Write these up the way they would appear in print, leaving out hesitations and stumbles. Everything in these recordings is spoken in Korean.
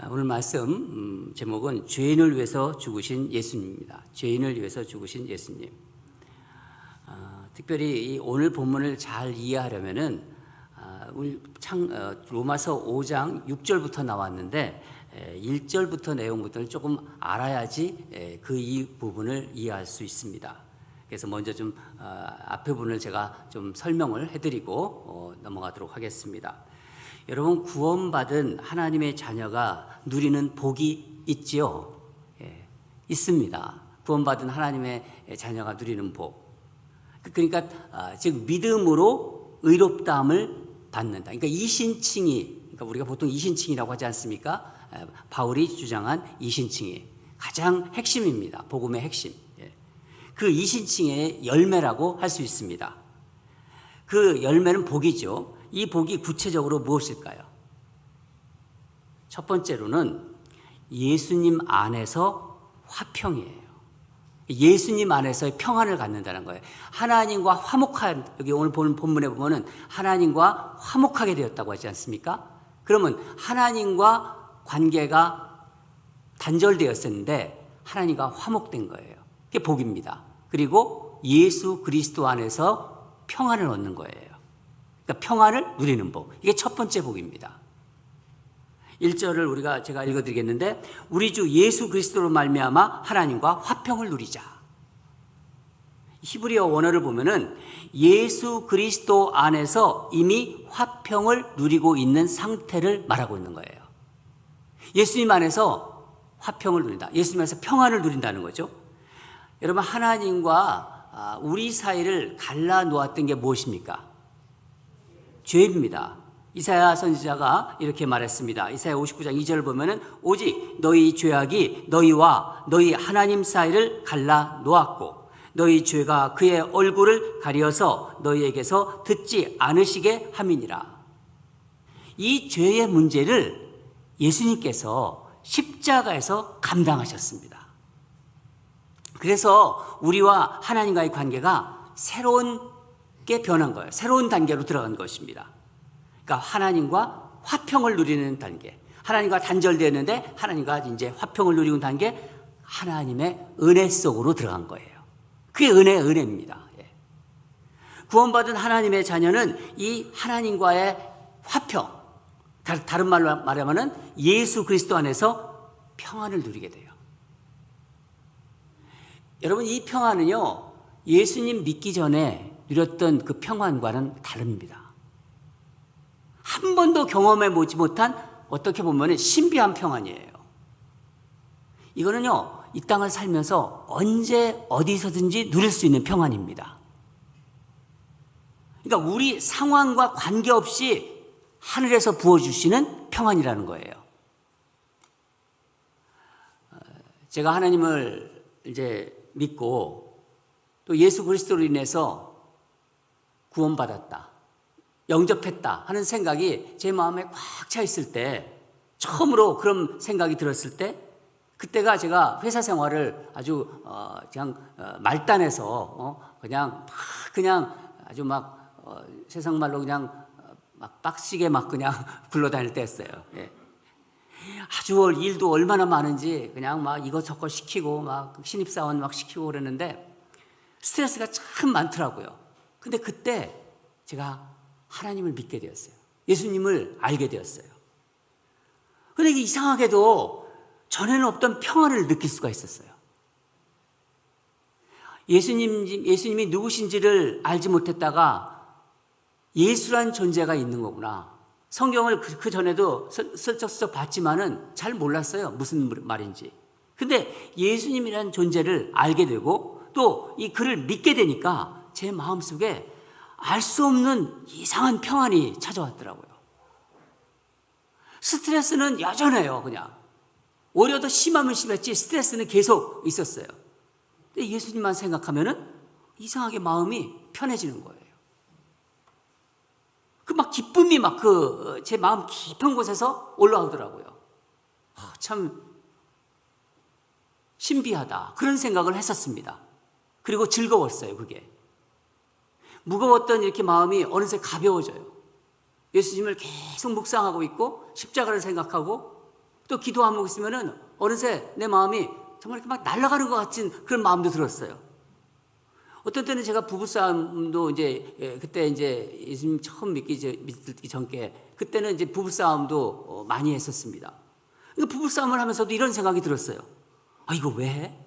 오늘 말씀 제목은 죄인을 위해서 죽으신 예수님입니다. 죄인을 위해서 죽으신 예수님. 특별히 이 오늘 본문을 잘 이해하려면은 로마서 5장 6절부터 나왔는데 1절부터 내용부터를 조금 알아야지 그 이 부분을 이해할 수 있습니다. 그래서 먼저 좀 앞에 부분을 제가 좀 설명을 해드리고 넘어가도록 하겠습니다. 여러분, 구원받은 하나님의 자녀가 누리는 복이 있지요? 있습니다. 구원받은 하나님의 자녀가 누리는 복. 그러니까 즉 믿음으로 의롭다함을 받는다. 그러니까 이신칭이, 그러니까 우리가 보통 이신칭이라고 하지 않습니까? 바울이 주장한 이신칭이 가장 핵심입니다. 복음의 핵심. 그 이신칭의 열매라고 할 수 있습니다. 그 열매는 복이죠. 이 복이 구체적으로 무엇일까요? 첫 번째로는 예수님 안에서 화평이에요. 예수님 안에서의 평안을 갖는다는 거예요. 하나님과 화목한, 여기 오늘 보는 본문에 보면은 하나님과 화목하게 되었다고 하지 않습니까? 그러면 하나님과 관계가 단절되었었는데 하나님과 화목된 거예요. 그게 복입니다. 그리고 예수 그리스도 안에서 평안을 얻는 거예요. 그러니까 평안을 누리는 복. 이게 첫 번째 복입니다. 1절을 제가 읽어드리겠는데, 우리 주 예수 그리스도로 말미암아 하나님과 화평을 누리자. 히브리어 원어를 보면은 예수 그리스도 안에서 이미 화평을 누리고 있는 상태를 말하고 있는 거예요. 예수님 안에서 화평을 누린다. 예수님 안에서 평안을 누린다는 거죠. 여러분, 하나님과 우리 사이를 갈라놓았던 게 무엇입니까? 죄입니다. 이사야 선지자가 이렇게 말했습니다. 이사야 59장 2절을 보면은 오직 너희 죄악이 너희와 너희 하나님 사이를 갈라 놓았고 너희 죄가 그의 얼굴을 가려서 너희에게서 듣지 않으시게 함이니라. 이 죄의 문제를 예수님께서 십자가에서 감당하셨습니다. 그래서 우리와 하나님과의 관계가 새로운 게 변한 거예요. 새로운 단계로 들어간 것입니다. 그러니까 하나님과 화평을 누리는 단계. 하나님과 단절되었는데 하나님과 이제 화평을 누리는 단계, 하나님의 은혜 속으로 들어간 거예요. 그게 은혜입니다. 구원받은 하나님의 자녀는 이 하나님과의 화평, 다른 말로 말하면은 예수 그리스도 안에서 평안을 누리게 돼요. 여러분, 이 평안은요, 예수님 믿기 전에 누렸던 그 평안과는 다릅니다. 한 번도 경험해 보지 못한, 어떻게 보면 신비한 평안이에요. 이거는요, 이 땅을 살면서 언제 어디서든지 누릴 수 있는 평안입니다. 그러니까 우리 상황과 관계없이 하늘에서 부어주시는 평안이라는 거예요. 제가 하나님을 이제 믿고 또 예수 그리스도로 인해서 구원받았다, 영접했다 하는 생각이 제 마음에 꽉 차 있을 때, 처음으로 그런 생각이 들었을 때, 그때가 제가 회사 생활을 아주 그냥 말단해서 그냥 아주 세상 말로 그냥 막 빡시게 그냥 굴러다닐 때였어요. 아주 일도 얼마나 많은지 그냥 이것저것 시키고 신입사원 시키고 그랬는데 스트레스가 참 많더라고요. 근데 그때 제가 하나님을 믿게 되었어요. 예수님을 알게 되었어요. 근데 이게 이상하게도 전에는 없던 평안을 느낄 수가 있었어요. 예수님이 누구신지를 알지 못했다가 예수란 존재가 있는 거구나. 성경을 그 전에도 슬쩍슬쩍 봤지만은 잘 몰랐어요. 무슨 말인지. 근데 예수님이라는 존재를 알게 되고 또 이 글을 믿게 되니까 제 마음속에 알 수 없는 이상한 평안이 찾아왔더라고요. 스트레스는 여전해요, 그냥. 오히려 더 심하면 심했지 스트레스는 계속 있었어요. 근데 예수님만 생각하면은 이상하게 마음이 편해지는 거예요. 기쁨이 제 마음 깊은 곳에서 올라오더라고요. 참 신비하다. 그런 생각을 했었습니다. 그리고 즐거웠어요, 그게. 무거웠던 이렇게 마음이 어느새 가벼워져요. 예수님을 계속 묵상하고 있고 십자가를 생각하고 또 기도하고 있으면은 어느새 내 마음이 정말 이렇게 막 날아가는 것 같은 그런 마음도 들었어요. 어떤 때는 제가 부부싸움도 그때 예수님 처음 믿기 전께 그때는 부부싸움도 많이 했었습니다. 부부싸움을 하면서도 이런 생각이 들었어요. 아, 이거 왜 해?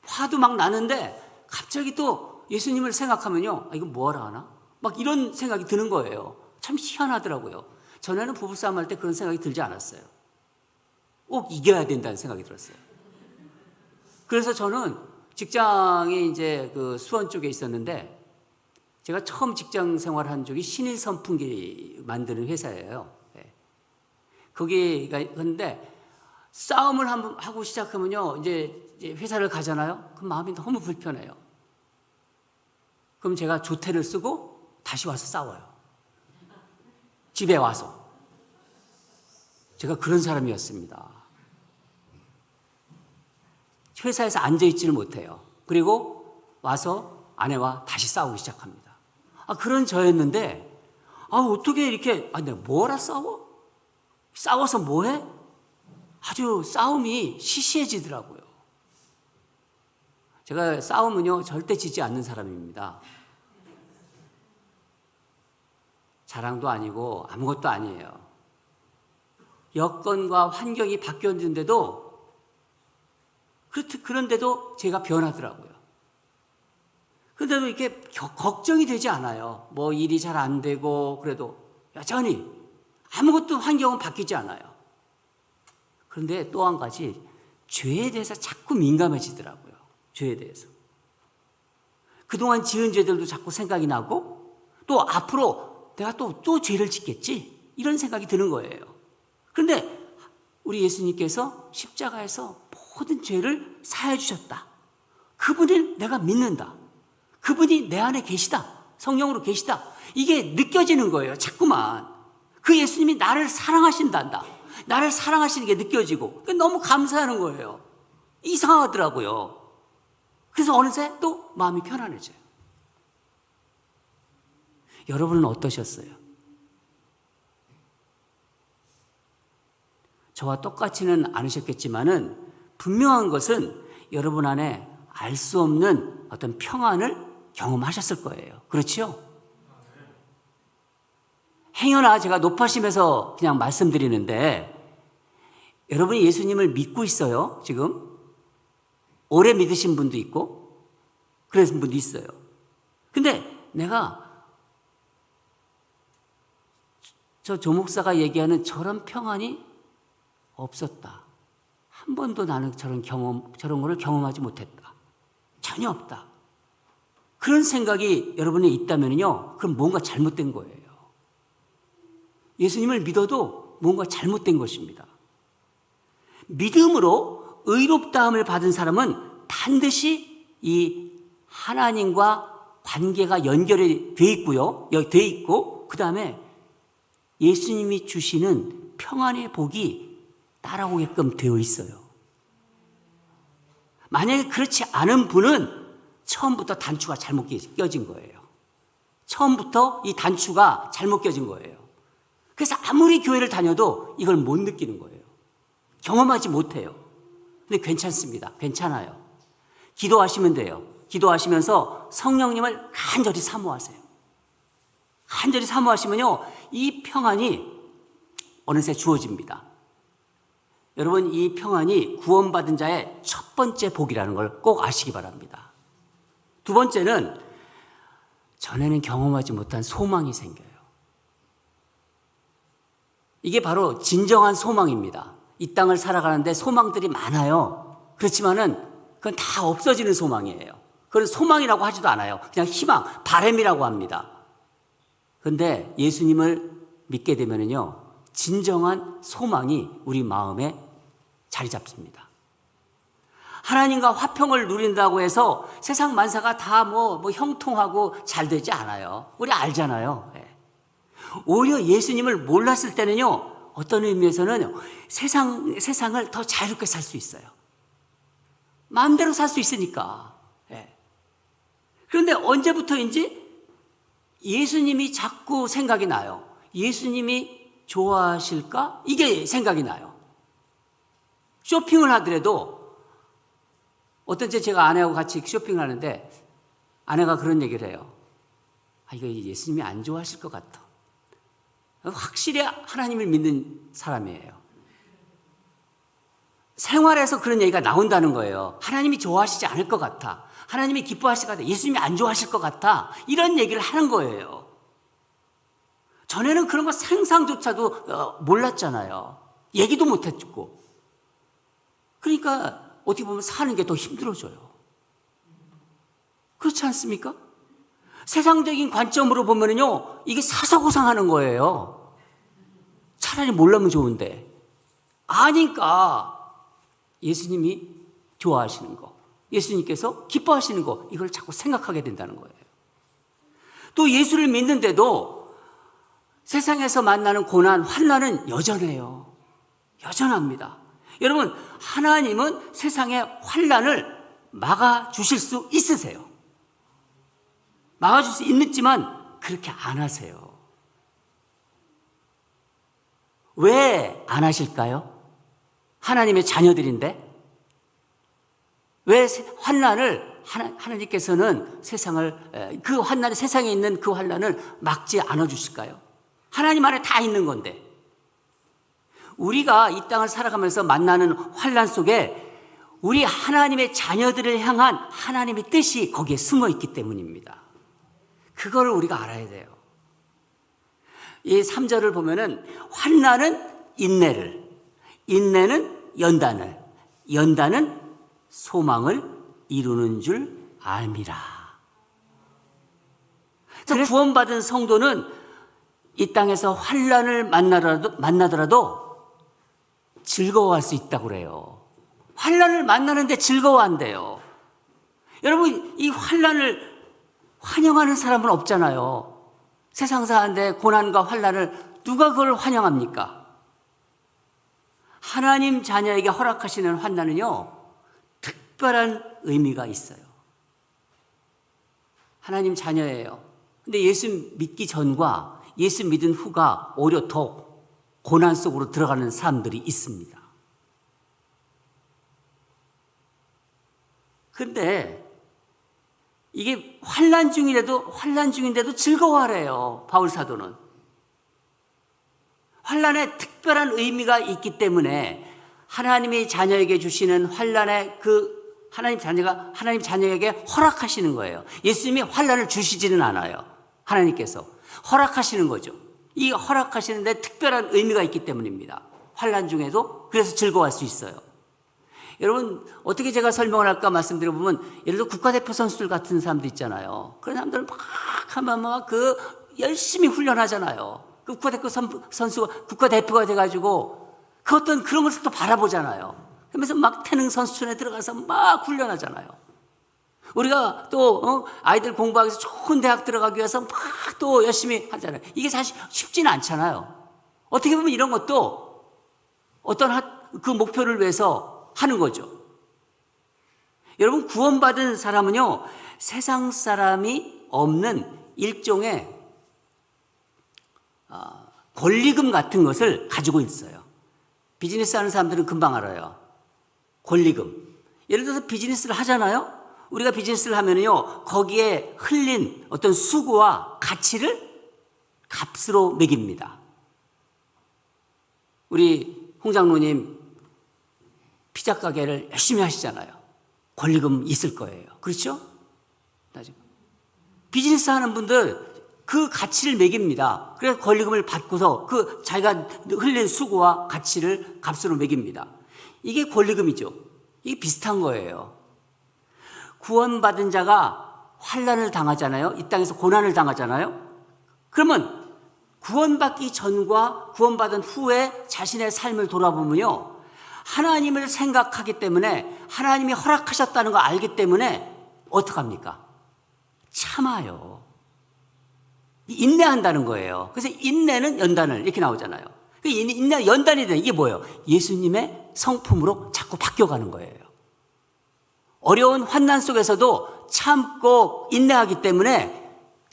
화도 막 나는데 갑자기 또 예수님을 생각하면요. 아, 이거 뭐하러 하나? 막 이런 생각이 드는 거예요. 참 희한하더라고요. 전에는 부부싸움 할 때 그런 생각이 들지 않았어요. 꼭 이겨야 된다는 생각이 들었어요. 그래서 저는 직장이 그 수원 쪽에 있었는데 제가 처음 직장 생활한 쪽이 신일 선풍기 만드는 회사예요. 거기가 근데 싸움을 한번 하고 시작하면요. 이제 회사를 가잖아요. 그럼 마음이 너무 불편해요. 그럼 제가 조퇴를 쓰고 다시 와서 싸워요. 집에 와서. 제가 그런 사람이었습니다. 회사에서 앉아있지를 못해요. 그리고 와서 아내와 다시 싸우기 시작합니다. 그런 저였는데, 어떻게 이렇게, 내가 뭐라 싸워? 싸워서 뭐해? 아주 싸움이 시시해지더라고요. 제가 싸움은요, 절대 지지 않는 사람입니다. 자랑도 아니고 아무것도 아니에요. 여건과 환경이 바뀌었는데도 그런데도 제가 변하더라고요. 그런데도 이렇게 걱정이 되지 않아요. 뭐 일이 잘 안 되고 그래도 여전히 아무것도 환경은 바뀌지 않아요. 그런데 또 한 가지 죄에 대해서 자꾸 민감해지더라고요. 죄에 대해서. 그동안 지은 죄들도 자꾸 생각이 나고 또 앞으로 내가 또 죄를 짓겠지 이런 생각이 드는 거예요. 그런데 우리 예수님께서 십자가에서 모든 죄를 사해 주셨다. 그분을 내가 믿는다. 그분이 내 안에 계시다. 성령으로 계시다. 이게 느껴지는 거예요. 자꾸만. 그 예수님이 나를 사랑하신단다. 나를 사랑하시는 게 느껴지고 너무 감사하는 거예요. 이상하더라고요. 그래서 어느새 또 마음이 편안해져요. 여러분은 어떠셨어요? 저와 똑같지는 않으셨겠지만은 분명한 것은 여러분 안에 알 수 없는 어떤 평안을 경험하셨을 거예요. 그렇죠? 행여나 제가 높아심에서 그냥 말씀드리는데 여러분이 예수님을 믿고 있어요. 지금 오래 믿으신 분도 있고 그러신 분도 있어요. 근데 내가 저 조목사가 얘기하는 저런 평안이 없었다. 한 번도 나는 저런 거를 경험하지 못했다. 전혀 없다. 그런 생각이 여러분에 있다면요, 그럼 뭔가 잘못된 거예요. 예수님을 믿어도 뭔가 잘못된 것입니다. 믿음으로 의롭다함을 받은 사람은 반드시 이 하나님과 관계가 연결이 돼 있고요, 돼 있고, 그 다음에 예수님이 주시는 평안의 복이 따라오게끔 되어 있어요. 만약에 그렇지 않은 분은 처음부터 단추가 잘못 껴진 거예요. 처음부터 이 단추가 잘못 껴진 거예요. 그래서 아무리 교회를 다녀도 이걸 못 느끼는 거예요. 경험하지 못해요. 근데 괜찮습니다. 괜찮아요. 기도하시면 돼요. 기도하시면서 성령님을 간절히 사모하세요. 간절히 사모하시면요, 이 평안이 어느새 주어집니다. 여러분, 이 평안이 구원받은 자의 첫 번째 복이라는 걸 꼭 아시기 바랍니다. 두 번째는 전에는 경험하지 못한 소망이 생겨요. 이게 바로 진정한 소망입니다. 이 땅을 살아가는데 소망들이 많아요. 그렇지만은 그건 다 없어지는 소망이에요. 그건 소망이라고 하지도 않아요. 그냥 희망, 바람이라고 합니다. 그런데 예수님을 믿게 되면은요, 진정한 소망이 우리 마음에 자리 잡습니다. 하나님과 화평을 누린다고 해서 세상 만사가 다 형통하고 잘 되지 않아요. 우리 알잖아요. 오히려 예수님을 몰랐을 때는요, 어떤 의미에서는 세상을 더 자유롭게 살 수 있어요. 마음대로 살 수 있으니까. 그런데 언제부터인지 예수님이 자꾸 생각이 나요. 예수님이 좋아하실까? 이게 생각이 나요. 쇼핑을 하더라도 어떤 때 제가 아내하고 같이 쇼핑을 하는데 아내가 그런 얘기를 해요. 이거 예수님이 안 좋아하실 것 같아. 확실히 하나님을 믿는 사람이에요. 생활에서 그런 얘기가 나온다는 거예요. 하나님이 좋아하시지 않을 것 같아. 하나님이 기뻐하실 것 같아. 예수님이 안 좋아하실 것 같아. 이런 얘기를 하는 거예요. 전에는 그런 거 상상조차도 몰랐잖아요. 얘기도 못했고. 그러니까 어떻게 보면 사는 게 더 힘들어져요. 그렇지 않습니까? 세상적인 관점으로 보면요, 이게 사사고상하는 거예요. 차라리 몰라면 좋은데. 아니까 예수님이 좋아하시는 거, 예수님께서 기뻐하시는 거, 이걸 자꾸 생각하게 된다는 거예요. 또 예수를 믿는데도 세상에서 만나는 고난, 환난은 여전해요. 여전합니다. 여러분, 하나님은 세상의 환난을 막아주실 수 있으세요. 막아줄 수 있지만 그렇게 안 하세요. 왜 안 하실까요? 하나님의 자녀들인데 왜 환난을 하나님께서는 세상을 그 환난이 세상에 있는 그 환난을 막지 않아 주실까요? 하나님 안에 다 있는 건데 우리가 이 땅을 살아가면서 만나는 환난 속에 우리 하나님의 자녀들을 향한 하나님의 뜻이 거기에 숨어 있기 때문입니다. 그거를 우리가 알아야 돼요. 이 3절을 보면은 환난은 인내를, 인내는 연단을, 연단은 소망을 이루는 줄 알미라. 그래서 구원받은 성도는 이 땅에서 환난을 만나더라도 즐거워할 수 있다고 그래요. 환난을 만나는데 즐거워한대요. 여러분, 이 환난을 환영하는 사람은 없잖아요. 세상 사는데 고난과 환난을 누가 그걸 환영합니까? 하나님 자녀에게 허락하시는 환난은요, 특별한 의미가 있어요. 하나님 자녀예요. 근데 예수 믿기 전과 예수 믿은 후가 오히려 더 고난 속으로 들어가는 사람들이 있습니다. 근데 이게 환난 중인데도 즐거워하래요. 바울 사도는. 환난에 특별한 의미가 있기 때문에 하나님의 자녀에게 주시는 환난의 하나님 자녀에게 허락하시는 거예요. 예수님이 환난을 주시지는 않아요. 하나님께서 허락하시는 거죠. 이 허락하시는데 특별한 의미가 있기 때문입니다. 환난 중에도 그래서 즐거워할 수 있어요. 여러분, 어떻게 제가 설명을 할까 말씀드려보면, 예를 들어 국가대표 선수들 같은 사람도 있잖아요. 그런 사람들은 막 하면 열심히 훈련하잖아요. 그 국가대표 선수가 국가대표가 돼가지고 그 어떤 그런 것을 또 바라보잖아요. 그러면서 막 태능 선수촌에 들어가서 막 훈련하잖아요. 우리가 또 아이들 공부하기 위해서 좋은 대학 들어가기 위해서 막 또 열심히 하잖아요. 이게 사실 쉽지는 않잖아요. 어떻게 보면 이런 것도 어떤 그 목표를 위해서 하는 거죠. 여러분, 구원받은 사람은요, 세상 사람이 없는 일종의 권리금 같은 것을 가지고 있어요. 비즈니스 하는 사람들은 금방 알아요. 권리금. 예를 들어서 비즈니스를 하잖아요. 우리가 비즈니스를 하면요, 거기에 흘린 어떤 수고와 가치를 값으로 매깁니다. 우리 홍 장로님 피자 가게를 열심히 하시잖아요. 권리금 있을 거예요. 그렇죠? 비즈니스 하는 분들 그 가치를 매깁니다. 그래서 권리금을 받고서 그 자기가 흘린 수고와 가치를 값으로 매깁니다. 이게 권리금이죠. 이게 비슷한 거예요. 구원받은 자가 환난을 당하잖아요. 이 땅에서 고난을 당하잖아요. 그러면 구원받기 전과 구원받은 후에 자신의 삶을 돌아보면요, 하나님을 생각하기 때문에, 하나님이 허락하셨다는 걸 알기 때문에 어떡합니까? 참아요. 인내한다는 거예요. 그래서 인내는 연단을 이렇게 나오잖아요. 인내, 연단이 되는 이게 뭐예요? 예수님의 성품으로 자꾸 바뀌어가는 거예요. 어려운 환난 속에서도 참고 인내하기 때문에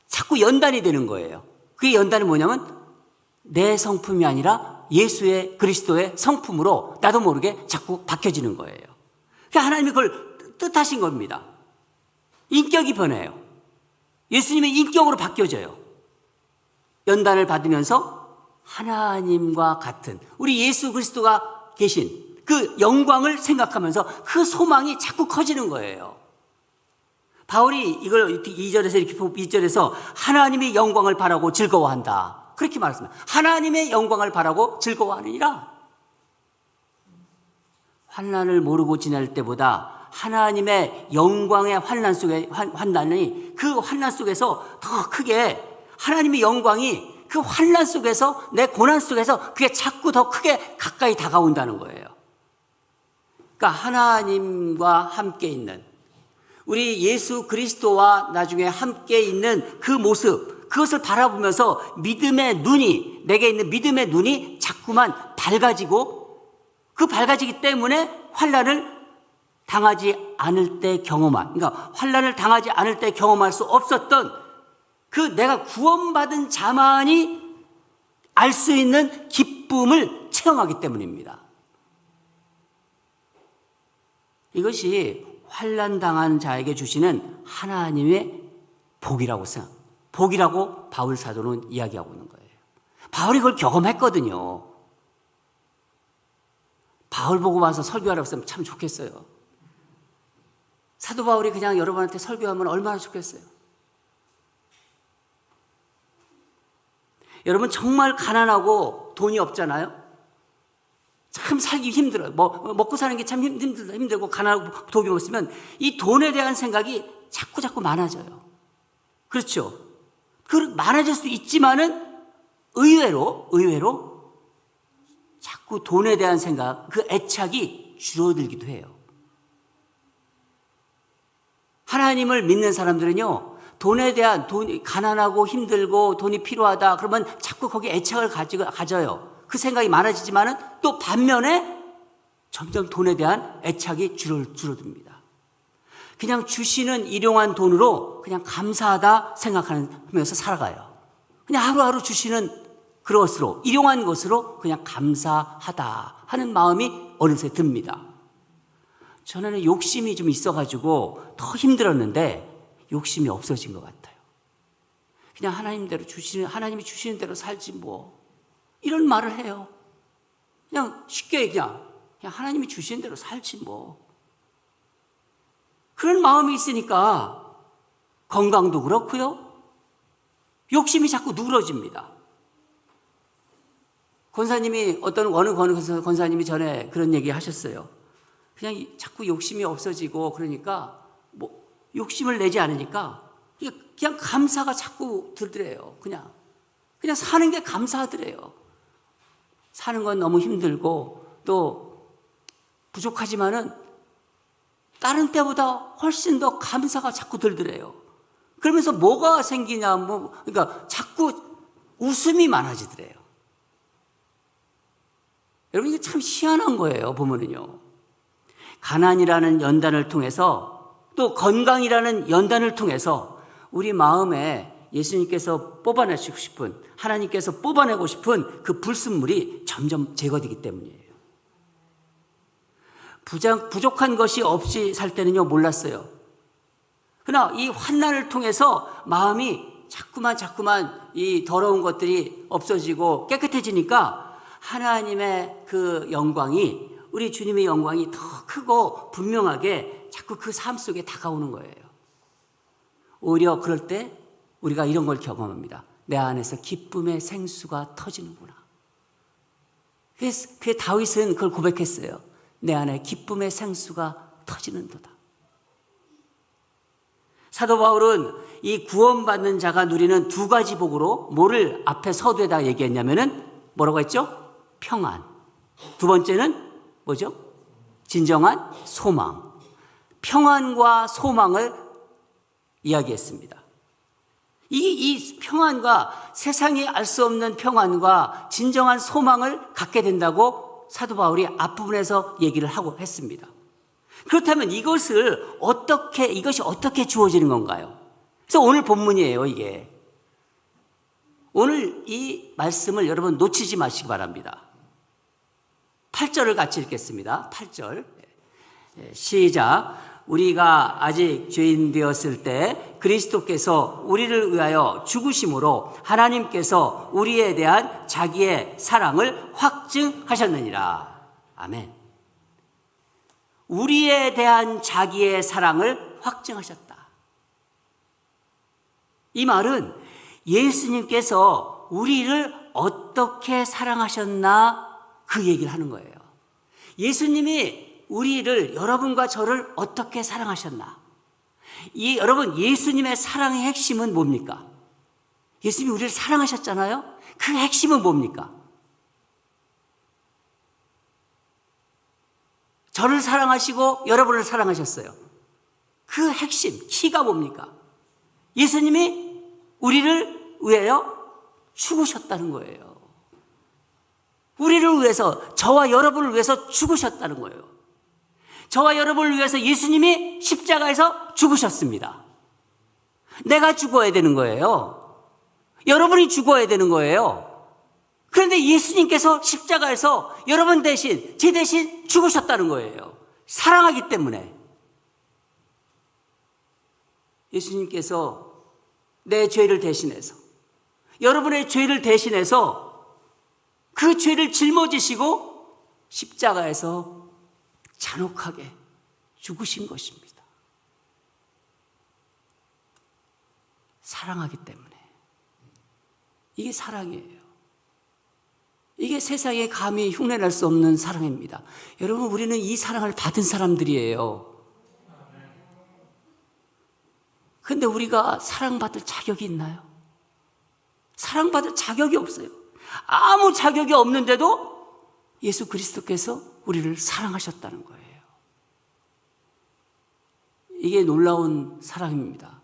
자꾸 연단이 되는 거예요. 그게 연단이 뭐냐면 내 성품이 아니라 예수의 그리스도의 성품으로 나도 모르게 자꾸 바뀌어지는 거예요. 그러니까 하나님이 그걸 뜻하신 겁니다. 인격이 변해요. 예수님의 인격으로 바뀌어져요. 연단을 받으면서 하나님과 같은 우리 예수 그리스도가 계신 그 영광을 생각하면서 그 소망이 자꾸 커지는 거예요. 바울이 이걸 2절에서 이렇게 2절에서 하나님의 영광을 바라고 즐거워한다. 그렇게 말했습니다. 하나님의 영광을 바라고 즐거워하느니라. 환난을 모르고 지낼 때보다 하나님의 영광의 환난이 그 환난 속에서 더 크게 하나님의 영광이 그 환난 속에서 내 고난 속에서 그게 자꾸 더 크게 가까이 다가온다는 거예요. 그러니까 하나님과 함께 있는 우리 예수 그리스도와 나중에 함께 있는 그 모습, 그것을 바라보면서 믿음의 눈이, 내게 있는 믿음의 눈이 자꾸만 밝아지고 그 밝아지기 때문에 환난을 당하지 않을 때 경험한, 그러니까 환난을 당하지 않을 때 경험할 수 없었던 그 내가 구원받은 자만이 알 수 있는 기쁨을 체험하기 때문입니다. 이것이 환난 당한 자에게 주시는 하나님의 복이라고 바울 사도는 이야기하고 있는 거예요. 바울이 그걸 경험했거든요. 바울 보고 와서 설교하라고 했으면 참 좋겠어요. 사도 바울이 그냥 여러분한테 설교하면 얼마나 좋겠어요. 여러분 정말 가난하고 돈이 없잖아요. 참 살기 힘들어요. 먹고 사는 게 참 힘들고 가난하고 돈이 없으면 이 돈에 대한 생각이 자꾸 많아져요. 그렇죠. 많아질 수 있지만은 의외로 자꾸 돈에 대한 생각, 그 애착이 줄어들기도 해요. 하나님을 믿는 사람들은요, 가난하고 힘들고 돈이 필요하다 그러면 자꾸 거기에 애착을 가져요. 그 생각이 많아지지만은 또 반면에 점점 돈에 대한 애착이 줄어듭니다. 그냥 주시는 일용한 돈으로 그냥 감사하다 생각하면서 살아가요. 그냥 하루하루 주시는 그것으로, 일용한 것으로 그냥 감사하다 하는 마음이 어느새 듭니다. 전에는 욕심이 좀 있어가지고 더 힘들었는데 욕심이 없어진 것 같아요. 그냥 하나님이 주시는 대로 살지 뭐. 이런 말을 해요. 그냥 쉽게 그냥 하나님이 주시는 대로 살지 뭐. 그런 마음이 있으니까 건강도 그렇고요. 욕심이 자꾸 누그러집니다. 어느 권사님이 전에 그런 얘기 하셨어요. 그냥 자꾸 욕심이 없어지고 그러니까 욕심을 내지 않으니까 그냥 감사가 자꾸 들더래요. 그냥 사는 게 감사하더래요. 사는 건 너무 힘들고 또 부족하지만은 다른 때보다 훨씬 더 감사가 자꾸 들더래요. 그러면서 뭐가 생기냐, 그러니까 자꾸 웃음이 많아지더래요. 여러분, 이게 참 희한한 거예요, 보면은요. 가난이라는 연단을 통해서 또 건강이라는 연단을 통해서 우리 마음에 예수님께서 뽑아내시고 싶은, 하나님께서 뽑아내고 싶은 그 불순물이 점점 제거되기 때문이에요. 부족한 것이 없이 살 때는요, 몰랐어요. 그러나 이 환난을 통해서 마음이 자꾸만 이 더러운 것들이 없어지고 깨끗해지니까 하나님의 그 영광이, 우리 주님의 영광이 더 크고 분명하게 자꾸 그 삶 속에 다가오는 거예요. 오히려 그럴 때 우리가 이런 걸 경험합니다. 내 안에서 기쁨의 생수가 터지는구나. 그래서 다윗은 그걸 고백했어요. 내 안에 기쁨의 생수가 터지는도다. 사도 바울은 이 구원받는 자가 누리는 두 가지 복으로 뭐를 앞에 서두에다 얘기했냐면은 뭐라고 했죠? 평안. 두 번째는 뭐죠? 진정한 소망. 평안과 소망을 이야기했습니다. 이 평안과, 세상이 알 수 없는 평안과 진정한 소망을 갖게 된다고 사도 바울이 앞부분에서 얘기를 하고 했습니다. 그렇다면 이것이 어떻게 주어지는 건가요? 그래서 오늘 본문이에요, 이게. 오늘 이 말씀을 여러분 놓치지 마시기 바랍니다. 8절을 같이 읽겠습니다. 8절 시작. 우리가 아직 죄인 되었을 때 그리스도께서 우리를 위하여 죽으심으로 하나님께서 우리에 대한 자기의 사랑을 확증하셨느니라. 아멘. 우리에 대한 자기의 사랑을 확증하셨다. 이 말은 예수님께서 우리를 어떻게 사랑하셨나 그 얘기를 하는 거예요. 예수님이 우리를, 여러분과 저를 어떻게 사랑하셨나? 여러분, 예수님의 사랑의 핵심은 뭡니까? 예수님이 우리를 사랑하셨잖아요? 그 핵심은 뭡니까? 저를 사랑하시고 여러분을 사랑하셨어요. 그 핵심, 키가 뭡니까? 예수님이 우리를 위하여 죽으셨다는 거예요. 우리를 위해서, 저와 여러분을 위해서 죽으셨다는 거예요. 저와 여러분을 위해서 예수님이 십자가에서 죽으셨습니다. 내가 죽어야 되는 거예요. 여러분이 죽어야 되는 거예요. 그런데 예수님께서 십자가에서 여러분 대신, 제 대신 죽으셨다는 거예요. 사랑하기 때문에. 예수님께서 내 죄를 대신해서, 여러분의 죄를 대신해서 그 죄를 짊어지시고 십자가에서 잔혹하게 죽으신 것입니다. 사랑하기 때문에. 이게 사랑이에요. 이게 세상에 감히 흉내낼 수 없는 사랑입니다. 여러분, 우리는 이 사랑을 받은 사람들이에요. 근데 우리가 사랑받을 자격이 있나요? 사랑받을 자격이 없어요. 아무 자격이 없는데도 예수 그리스도께서 우리를 사랑하셨다는 거예요. 이게 놀라운 사랑입니다.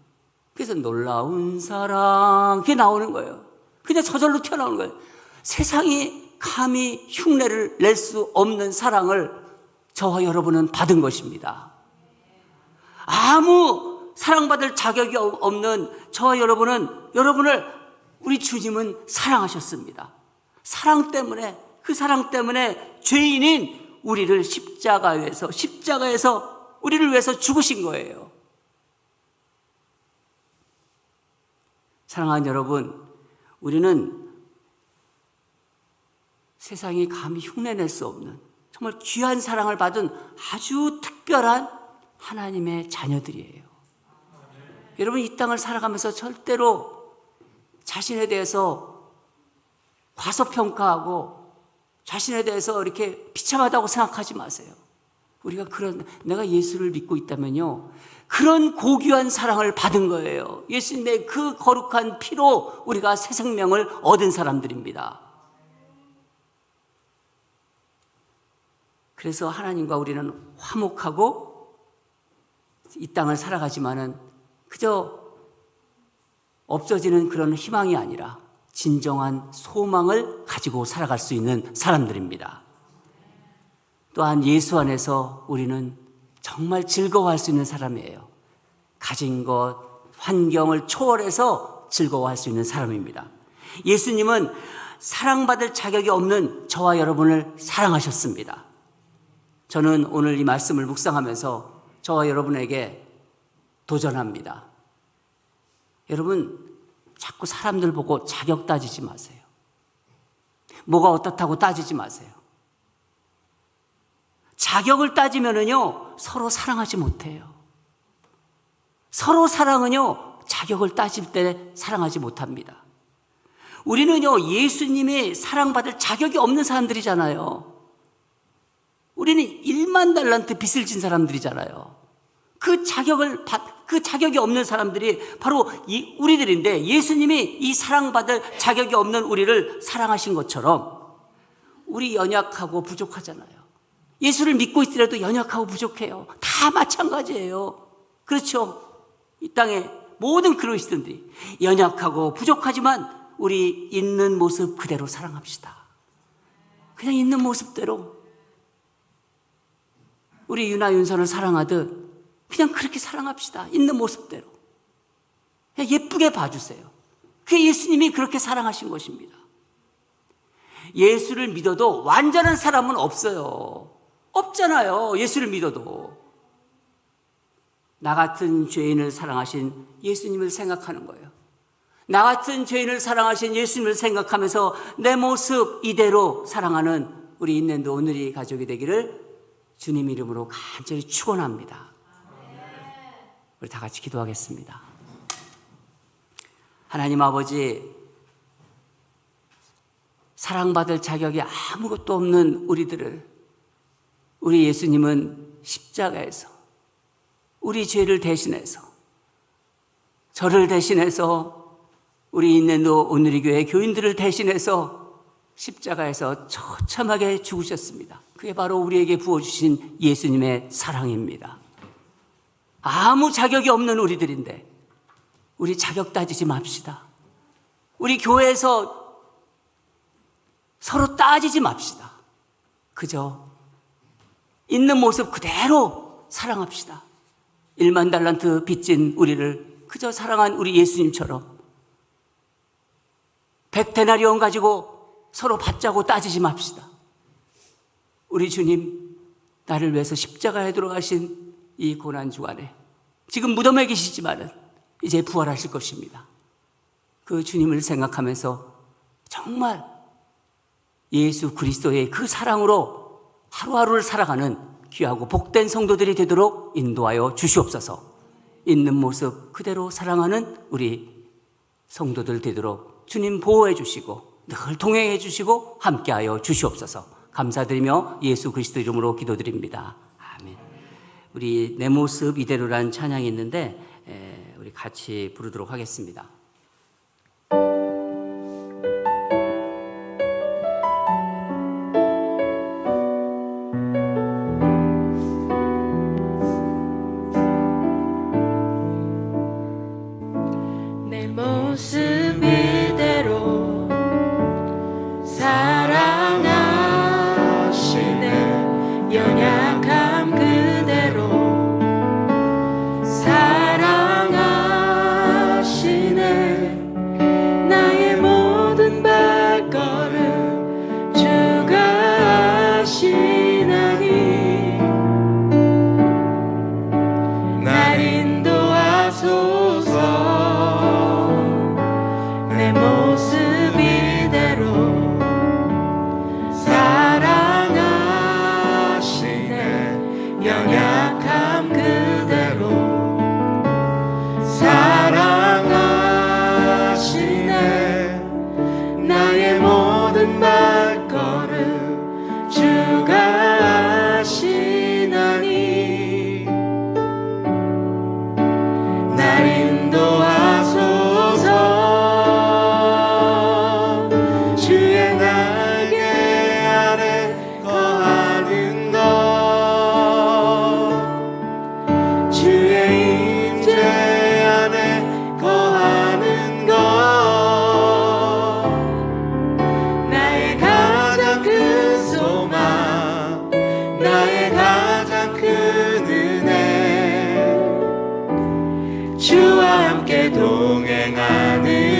그래서 놀라운 사랑, 그게 나오는 거예요. 그냥 저절로 튀어나오는 거예요. 세상이 감히 흉내를 낼 수 없는 사랑을 저와 여러분은 받은 것입니다. 아무 사랑받을 자격이 없는 저와 여러분을 우리 주님은 사랑하셨습니다. 사랑 때문에, 그 사랑 때문에 죄인인 우리를 십자가에서 우리를 위해서 죽으신 거예요. 사랑하는 여러분, 우리는 세상이 감히 흉내낼 수 없는 정말 귀한 사랑을 받은 아주 특별한 하나님의 자녀들이에요. 여러분, 이 땅을 살아가면서 절대로 자신에 대해서 과소평가하고 자신에 대해서 이렇게 비참하다고 생각하지 마세요. 우리가 내가 예수를 믿고 있다면요, 그런 고귀한 사랑을 받은 거예요. 예수님의 그 거룩한 피로 우리가 새 생명을 얻은 사람들입니다. 그래서 하나님과 우리는 화목하고 이 땅을 살아가지만은 그저 없어지는 그런 희망이 아니라 진정한 소망을 가지고 살아갈 수 있는 사람들입니다. 또한 예수 안에서 우리는 정말 즐거워할 수 있는 사람이에요. 가진 것, 환경을 초월해서 즐거워할 수 있는 사람입니다. 예수님은 사랑받을 자격이 없는 저와 여러분을 사랑하셨습니다. 저는 오늘 이 말씀을 묵상하면서 저와 여러분에게 도전합니다. 여러분, 자꾸 사람들 보고 자격 따지지 마세요. 뭐가 어떻다고 따지지 마세요. 자격을 따지면은요, 서로 사랑하지 못해요. 서로 사랑은요, 자격을 따질 때 사랑하지 못합니다. 우리는요, 예수님이 사랑받을 자격이 없는 사람들이잖아요. 우리는 1만 달란트 빚을 진 사람들이잖아요. 그 자격이 없는 사람들이 바로 우리들인데, 예수님이 이 사랑받을 자격이 없는 우리를 사랑하신 것처럼 우리 연약하고 부족하잖아요. 예수를 믿고 있더라도 연약하고 부족해요. 다 마찬가지예요. 그렇죠? 이 땅의 모든 그리스도인들이 연약하고 부족하지만 우리 있는 모습 그대로 사랑합시다. 그냥 있는 모습대로 우리 유나 윤선을 사랑하듯 그냥 그렇게 사랑합시다. 있는 모습대로. 그냥 예쁘게 봐주세요. 그게 예수님이 그렇게 사랑하신 것입니다. 예수를 믿어도 완전한 사람은 없어요. 없잖아요. 예수를 믿어도. 나 같은 죄인을 사랑하신 예수님을 생각하는 거예요. 나 같은 죄인을 사랑하신 예수님을 생각하면서 내 모습 이대로 사랑하는 우리 인랜드 오늘이 가족이 되기를 주님 이름으로 간절히 축원합니다. 우리 다 같이 기도하겠습니다. 하나님 아버지, 사랑받을 자격이 아무것도 없는 우리들을 우리 예수님은 십자가에서 우리 죄를 대신해서, 저를 대신해서, 우리 인랜드 오늘이 교회 교인들을 대신해서 십자가에서 처참하게 죽으셨습니다. 그게 바로 우리에게 부어주신 예수님의 사랑입니다. 아무 자격이 없는 우리들인데 우리 자격 따지지 맙시다. 우리 교회에서 서로 따지지 맙시다. 그저 있는 모습 그대로 사랑합시다. 1만 달란트 빚진 우리를 그저 사랑한 우리 예수님처럼 100데나리온 가지고 서로 받자고 따지지 맙시다. 우리 주님, 나를 위해서 십자가에 들어가신 이 고난주간에 지금 무덤에 계시지만은 이제 부활하실 것입니다. 그 주님을 생각하면서 정말 예수 그리스도의 그 사랑으로 하루하루를 살아가는 귀하고 복된 성도들이 되도록 인도하여 주시옵소서. 있는 모습 그대로 사랑하는 우리 성도들 되도록 주님 보호해 주시고 늘 동행해 주시고 함께하여 주시옵소서. 감사드리며 예수 그리스도 이름으로 기도드립니다. 아멘. 우리 내 모습 이대로라는 찬양이 있는데 우리 같이 부르도록 하겠습니다. 내 모습 이대로 사랑하시네. 연약함 그대로 사랑하시네. 나의 모든 발걸음 주가 하시나니 날 인도하소서. 내 모습 이대로 사랑하시네. 연약함 그대로 사랑하시네. 나의 모든 발걸음 주가 하시나니 날 인도하소서. 주의 날개 아래 거하는 것, 주의 임재 안에 거하는 것, 나의 가장 큰 소망, 나의 가장 큰 은혜, 주와 함께 동행하느니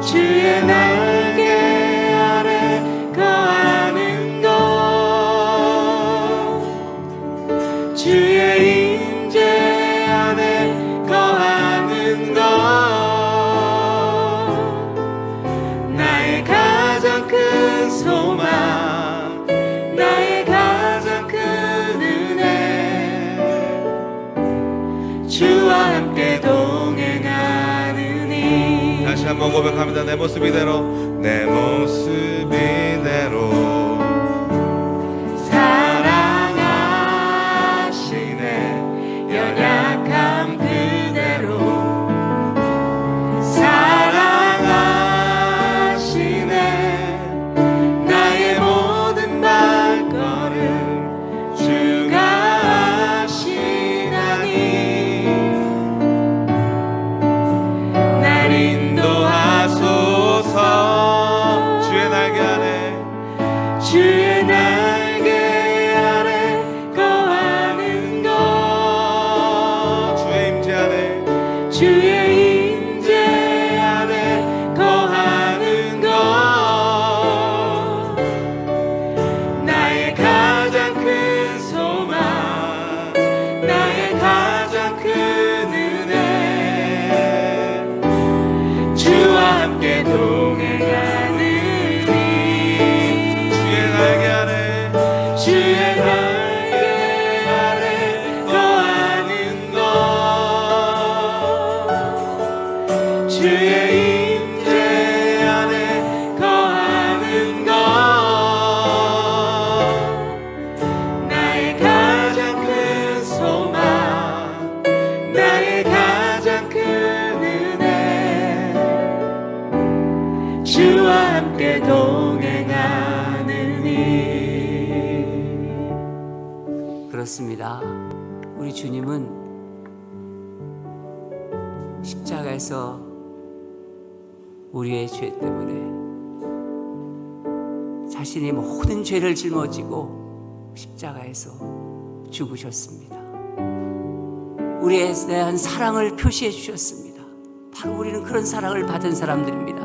주의 날개 아래 거하는 것, 주의 임재 안에 거하는 것, 나의 가장 큰 소망, 나의 가장 큰 은혜, 주와 함께 동행하느니. 다시 한번 고백합니다. 내 모습 이대로, 내 모습 이대로 사랑하시네. 연약함 그대로 사랑하시네. 나의 모든 발걸음 주가 하시나니 날 인도하소서. 주의 날개 아래, 주의 날개 아래 거하는 것, 주의 임재 안에 주의 임재 안에 거하는 그렇습니다. 우리 주님은 십자가에서 우리의 죄 때문에 자신이 모든 죄를 짊어지고 십자가에서 죽으셨습니다. 우리에 대한 사랑을 표시해 주셨습니다. 바로 우리는 그런 사랑을 받은 사람들입니다.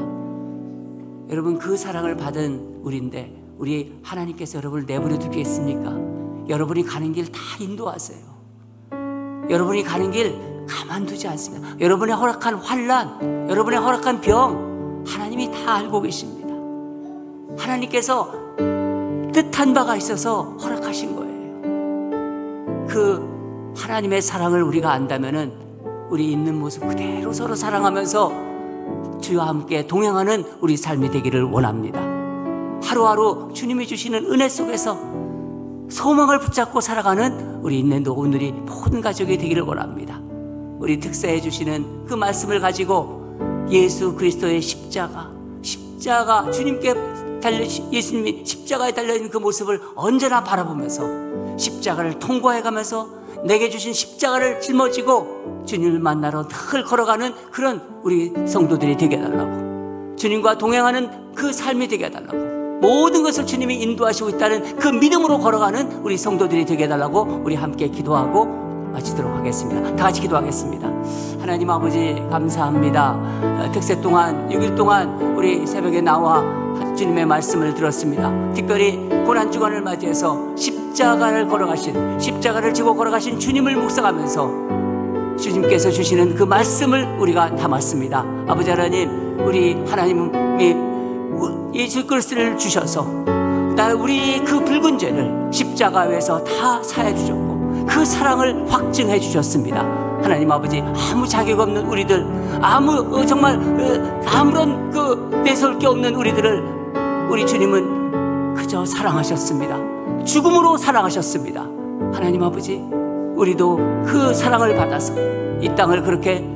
여러분, 그 사랑을 받은 우리인데 우리 하나님께서 여러분을 내버려 두겠습니까? 여러분이 가는 길 다 인도하세요. 여러분이 가는 길 가만두지 않습니다. 여러분의 허락한 환난, 여러분의 허락한 병, 하나님이 다 알고 계십니다. 하나님께서 뜻한 바가 있어서 허락하신 거예요. 그 하나님의 사랑을 우리가 안다면은 우리 있는 모습 그대로 서로 사랑하면서 주와 함께 동행하는 우리 삶이 되기를 원합니다. 하루하루 주님이 주시는 은혜 속에서 소망을 붙잡고 살아가는 우리 있는 오늘이 모든 가족이 되기를 원합니다. 우리 특사해 주시는 그 말씀을 가지고 예수 그리스도의 십자가 주님께 예수님이 십자가에 달려있는 그 모습을 언제나 바라보면서 십자가를 통과해가면서 내게 주신 십자가를 짊어지고 주님을 만나러 늘 걸어가는 그런 우리 성도들이 되게 해달라고, 주님과 동행하는 그 삶이 되게 해달라고, 모든 것을 주님이 인도하시고 있다는 그 믿음으로 걸어가는 우리 성도들이 되게 해달라고 우리 함께 기도하고 마치도록 하겠습니다. 다 같이 기도하겠습니다. 하나님 아버지 감사합니다. 특세 동안 6일 동안 우리 새벽에 나와 주님의 말씀을 들었습니다. 특별히 고난주간을 맞이해서 십자가를 지고 걸어가신 주님을 묵상하면서 주님께서 주시는 그 말씀을 우리가 담았습니다. 아버지 하나님, 우리 하나님이 예수 그리스도를 주셔서 우리 그 붉은 죄를 십자가 위에서 다 사해 주셨고 그 사랑을 확증해 주셨습니다. 하나님 아버지, 아무 자격 없는 우리들, 정말 아무런 내세울 게 없는 우리들을 우리 주님은 그저 사랑하셨습니다. 죽음으로 사랑하셨습니다. 하나님 아버지, 우리도 그 사랑을 받아서 이 땅을 그렇게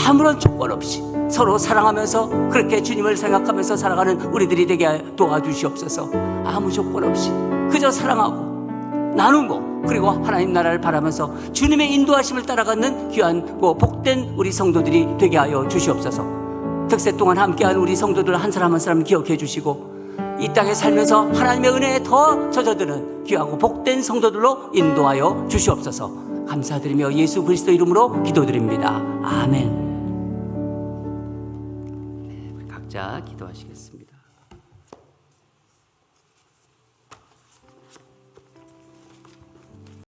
아무런 조건 없이 서로 사랑하면서 그렇게 주님을 생각하면서 살아가는 우리들이 되게 도와주시옵소서. 아무 조건 없이 그저 사랑하고 나누고, 그리고 하나님 나라를 바라면서 주님의 인도하심을 따라가는 귀하고 복된 우리 성도들이 되게 하여 주시옵소서. 특세 동안 함께한 우리 성도들 한 사람 한 사람 기억해 주시고 이 땅에 살면서 하나님의 은혜에 더 젖어드는 귀하고 복된 성도들로 인도하여 주시옵소서. 감사드리며 예수 그리스도 이름으로 기도드립니다. 아멘. 각자 기도하시겠습니다.